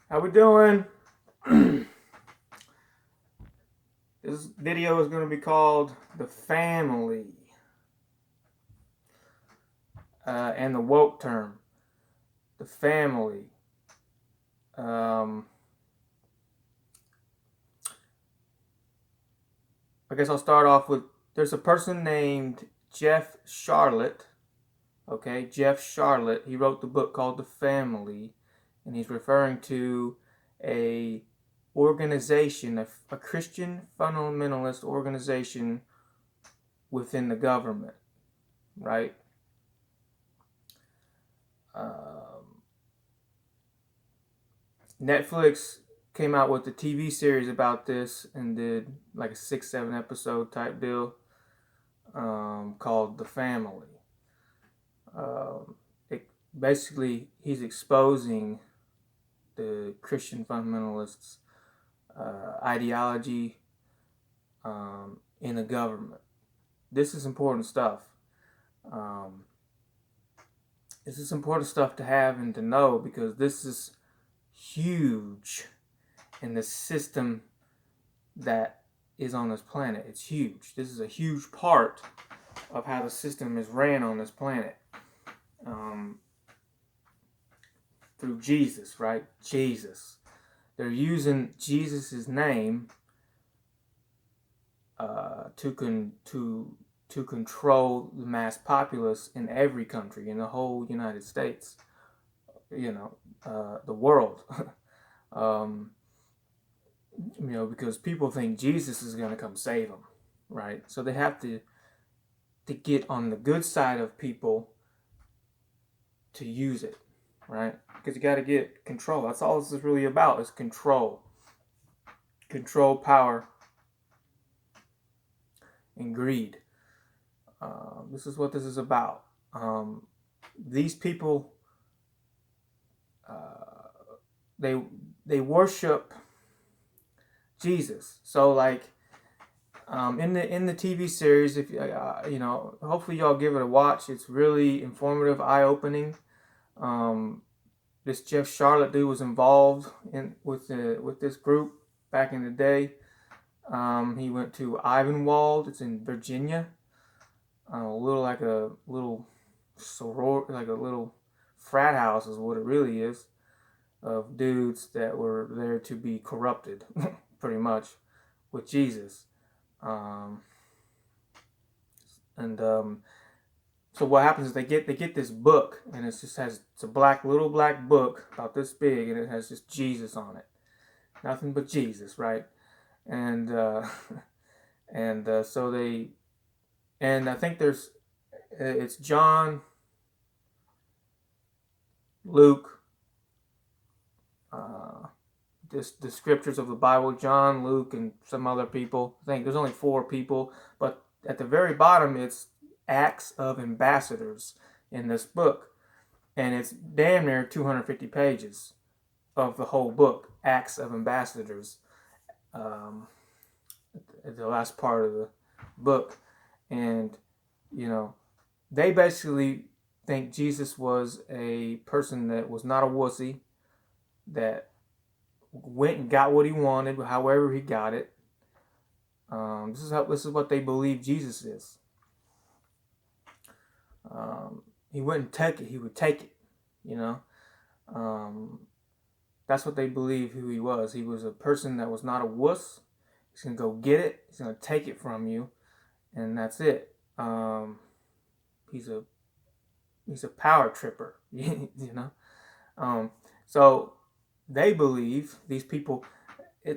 How we doing? This video is going to be called The Family and the woke term. The family. I guess I'll start off with, there's a person named Jeff Sharlet. Okay, Jeff Sharlet. He wrote the book called The Family, and he's referring to a organization, a Christian fundamentalist organization within the government, right? Netflix came out with a TV series about this and did like a 6-7 episode type deal called The Family. It basically, he's exposing the Christian fundamentalists' ideology in the government. This is important stuff. This is important stuff to have and to know, because this is huge in the system that is on this planet. It's huge. This is a huge part of how the system is ran on this planet. Through Jesus, right? Jesus. They're using Jesus' name to control the mass populace in every country, in the whole United States, the world. Because people think Jesus is going to come save them, right? So they have to get on the good side of people to use it, right? Because you got to get control. That's all this is really about, is control. Control, power, and greed. This is what this is about. These people, they worship Jesus. So like in the TV series, if hopefully y'all give it a watch. It's really informative, eye-opening. This Jeff Sharlet dude was involved with this group back in the day. He went to Ivanwald. It's in Virginia. A little soror, like a little frat house is what it really is, of dudes that were there to be corrupted, pretty much, with Jesus. So what happens is they get this book, and it's a little black book about this big, and it has just Jesus on it, nothing but Jesus, right? And so they, and I think it's John, Luke, the scriptures of the Bible, John, Luke, and some other people. I think there's only 4 people, but at the very bottom it's Acts of Ambassadors in this book, and it's damn near 250 pages of the whole book, Acts of Ambassadors, at the last part of the book. And they basically think Jesus was a person that was not a wussy, that went and got what he wanted, however he got it. This is what they believe Jesus is. He wouldn't take it; he would take it. That's what they believe who he was. He was a person that was not a wuss. He's gonna go get it. He's gonna take it from you, and that's it. He's a power tripper, So they believe, these people,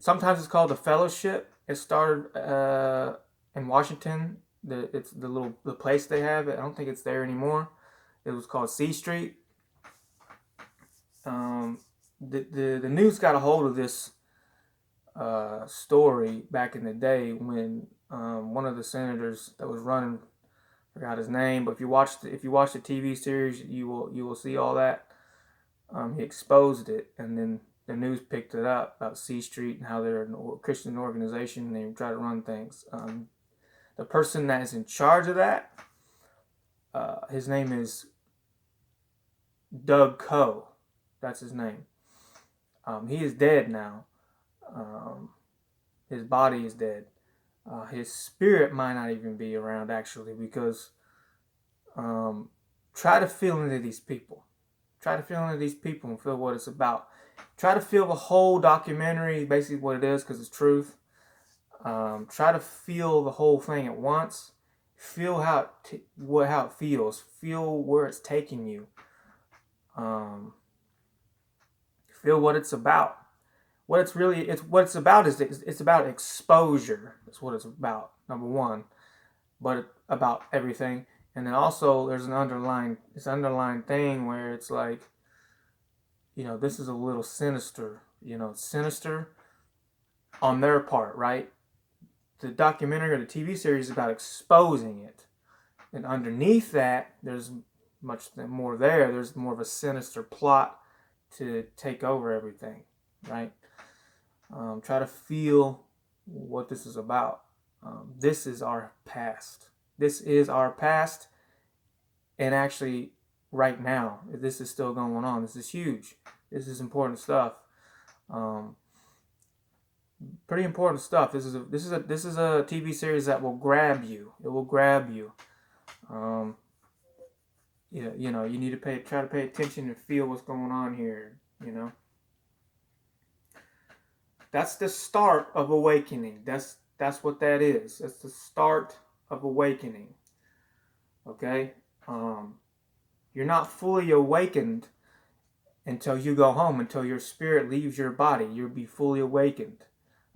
sometimes it's called the Fellowship. It started in Washington. It's the place they have. I don't think it's there anymore. It was called C Street. The news got a hold of this story back in the day when one of the senators that was running, I forgot his name, but if you watch the TV series, you will see all that. He exposed it, and then the news picked it up about C Street and how they're a Christian organization and they try to run things. The person that is in charge of that, his name is Doug Coe. That's his name. He is dead now. Um, his body is dead. His spirit might not even be around actually, because try to feel into these people. Try to feel into these people and feel what it's about. Try to feel the whole documentary, basically what it is, because it's truth. Try to feel the whole thing at once. Feel how how it feels. Feel where it's taking you. Feel what it's about. What it's about is it's about exposure. That's what it's about. Number one, but about everything. And then also there's an underlying thing where it's like, this is a little sinister. Sinister on their part, right? The documentary or the TV series is about exposing it. And underneath that, there's much more there. There's more of a sinister plot to take over everything, right? Try to feel what this is about. This is our past. This is our past. And actually, right now, this is still going on. This is huge. This is important stuff. Pretty important stuff. This is a TV series that will grab you. It will grab you. You need to try to pay attention and feel what's going on here. That's the start of awakening. That's what that is. That's the start of awakening. Okay? You're not fully awakened until you go home, until your spirit leaves your body. You'll be fully awakened.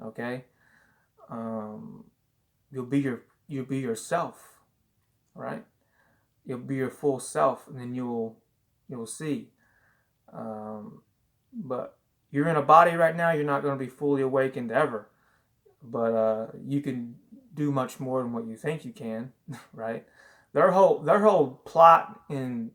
Okay? You'll be yourself. Right? You'll be your full self, and then you'll see. But you're in a body right now. You're not going to be fully awakened ever. But you can do much more than what you think you can. Right? Their whole plot in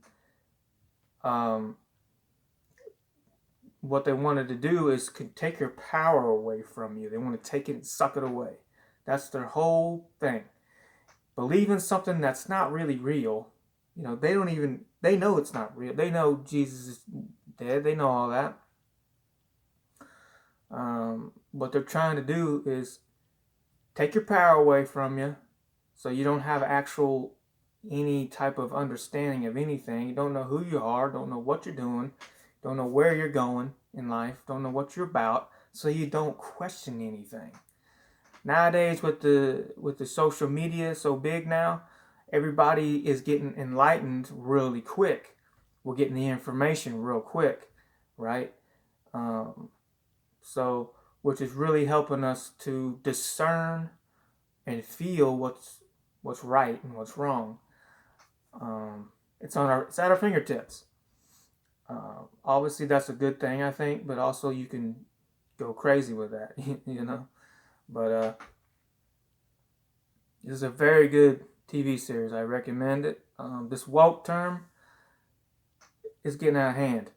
what they wanted to do is take your power away from you. They want to take it and suck it away. That's their whole thing. Believe in something that's not really real. They know it's not real. They know Jesus is dead. They know all that. What they're trying to do is take your power away from you, so you don't have any type of understanding of anything. You don't know who you are, don't know what you're doing, don't know where you're going in life, don't know what you're about, so you don't question anything. Nowadays, with the social media so big now, everybody is getting enlightened really quick. We're getting the information real quick, right? So, which is really helping us to discern and feel what's right and what's wrong. It's at our fingertips. Obviously, that's a good thing, I think, but also you can go crazy with that, But this is a very good TV series. I recommend it. This woke term is getting out of hand.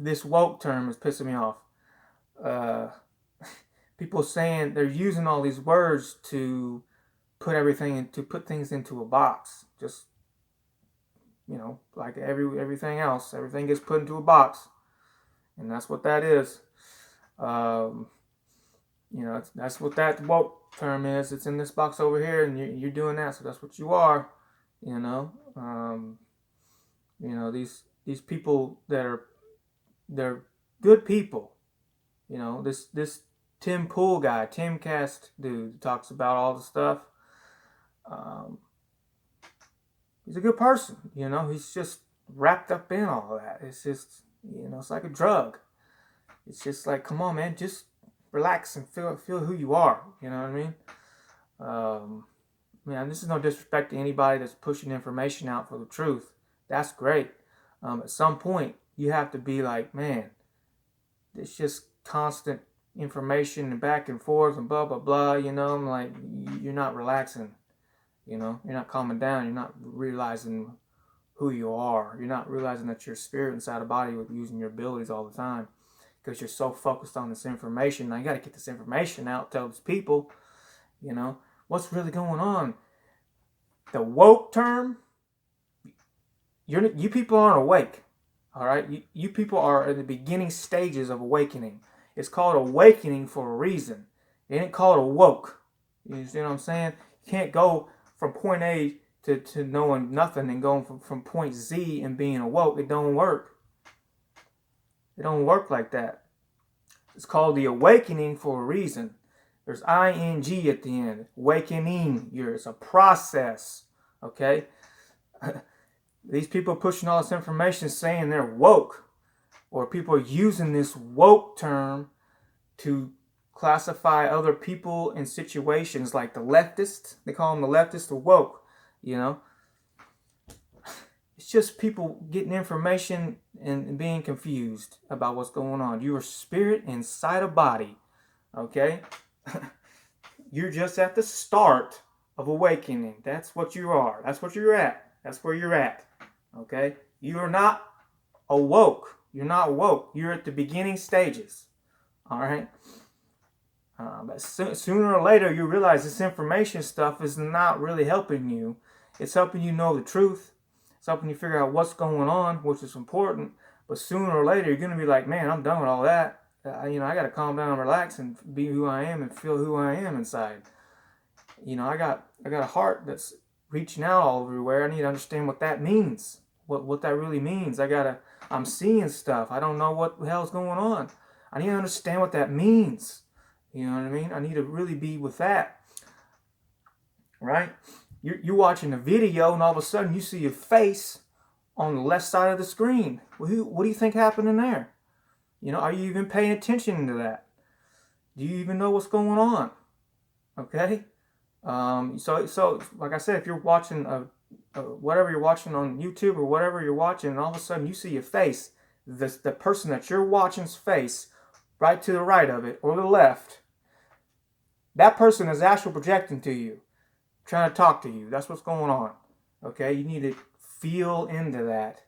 This woke term is pissing me off. People saying they're using all these words to put things into a box. Just like everything else, everything gets put into a box, and that's what that is. That's what that woke term is. It's in this box over here, and you're doing that, so that's what you are. These people they're good people. This Tim Pool guy, Timcast dude, talks about all the stuff. He's a good person. He's just wrapped up in all of that. It's just, it's like a drug. It's just like, come on, man, just relax and feel who you are. You know what I mean? Man, this is no disrespect to anybody that's pushing information out for the truth. That's great. At some point, you have to be like, man, it's just constant information and back and forth and blah, blah, blah. I'm like, you're not relaxing. You're not calming down. You're not realizing who you are. You're not realizing that your spirit inside a body with using your abilities all the time, because you're so focused on this information. Now you got to get this information out, tell these people, what's really going on. The woke term, you people aren't awake. All right, you people are in the beginning stages of awakening. It's called awakening for a reason. It ain't called awoke. You see what I'm saying? You can't go from point A to knowing nothing and going from point Z and being awoke. It don't work. It don't work like that. It's called the awakening for a reason. There's ing at the end. Awakening. It's a process. Okay? These people pushing all this information saying they're woke, or people are using this woke term to classify other people in situations like the leftists. They call them the leftists, the woke, you know. It's just people getting information and being confused about what's going on. You are spirit inside a body, okay? You're just at the start of awakening. That's what you are. That's what you're at. That's where you're at, okay? You are not awoke. You're not woke. You're at the beginning stages, all right? But sooner or later, you realize this information stuff is not really helping you. It's helping you know the truth. It's helping you figure out what's going on, which is important. But sooner or later, you're going to be like, man, I'm done with all that. I got to calm down and relax and be who I am and feel who I am inside. I got a heart that's reaching out all everywhere. I need to understand what that means. What that really means. I'm seeing stuff. I don't know what the hell's going on. I need to understand what that means. You know what I mean? I need to really be with that. Right? You're watching a video and all of a sudden you see your face on the left side of the screen. What do you think happened in there? Are you even paying attention to that? Do you even know what's going on? Okay? So like I said, if you're watching whatever you're watching on YouTube or whatever you're watching, and all of a sudden you see your face, the person that you're watching's face, right to the right of it or the left, that person is astral projecting to you, trying to talk to you. That's what's going on. Okay? You need to feel into that,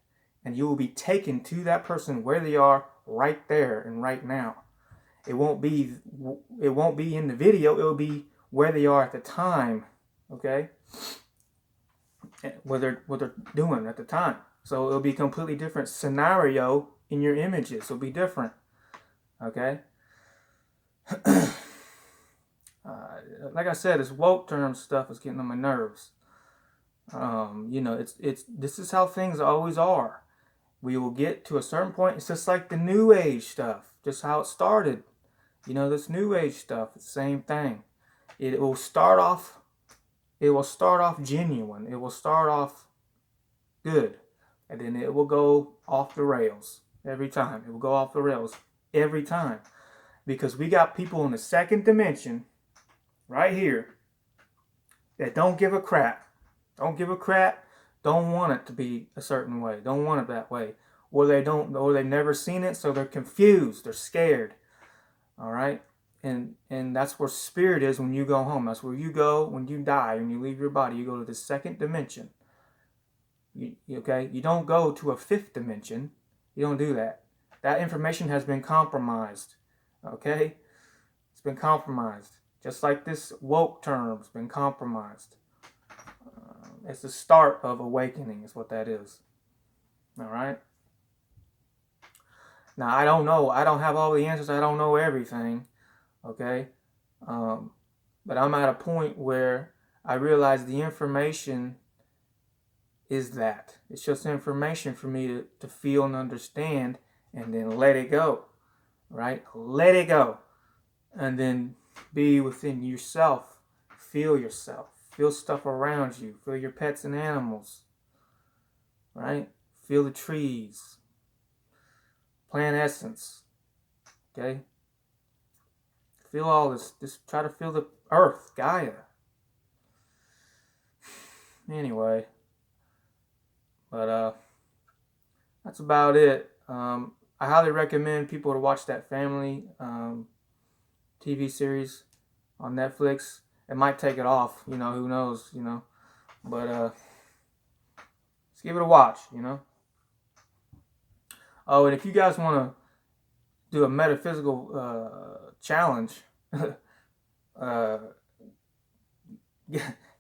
and you will be taken to that person where they are right there and right now. It won't be in the video. It will be where they are at the time. Okay? What they're doing at the time. So it'll be a completely different scenario in your images. It'll be different. Okay? Like I said, this woke term stuff is getting on my nerves. This is how things always are. We will get to a certain point. It's just like the New Age stuff, just how it started. This New Age stuff, it's the same thing. It will start off genuine. It will start off good, and then it will go off the rails every time. It will go off the rails every time, because we got people in the second dimension right here that don't give a crap. Don't give a crap. Don't want it to be a certain way. Don't want it that way. Or they've never seen it, so they're confused. They're scared. All right? And that's where spirit is when you go home. That's where you go when you die, when you leave your body. You go to the second dimension. Okay? You don't go to a fifth dimension. You don't do that. That information has been compromised. Okay? It's been compromised. Just like this woke term's been compromised. It's the start of awakening is what that is. All right? Now, I don't know. I don't have all the answers. I don't know everything. Okay? But I'm at a point where I realize the information is that. It's just information for me to feel and understand, and then let it go. Right? Let it go. And then be within yourself. Feel yourself. Feel stuff around you. Feel your pets and animals. Right? Feel the trees. Plant essence. Okay? Feel all this. Just try to feel the earth, Gaia. Anyway. But that's about it. I highly recommend people to watch that Family TV series on Netflix. It might take it off, who knows, But let's give it a watch, Oh, and if you guys want to do a metaphysical challenge, try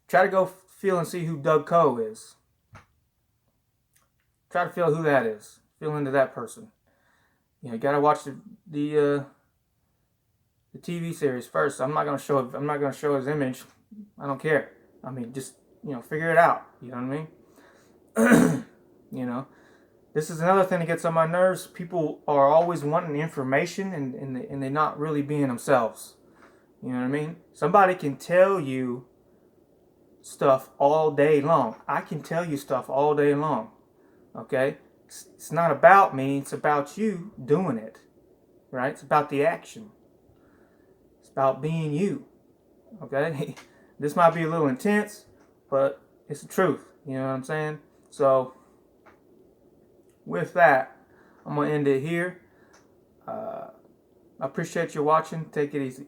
to go feel and see who Doug Coe is. Try to feel who that is. Feel into that person. You gotta watch the TV series first. I'm not gonna show his image. I don't care. I mean, just figure it out. You know what I mean? This is another thing that gets on my nerves. People are always wanting information and they're not really being themselves. You know what I mean? Somebody can tell you stuff all day long. I can tell you stuff all day long. Okay? It's not about me. It's about you doing it. Right? It's about the action. It's about being you. Okay? This might be a little intense, but it's the truth. You know what I'm saying? So, with that, I'm going to end it here. I appreciate you watching. Take it easy.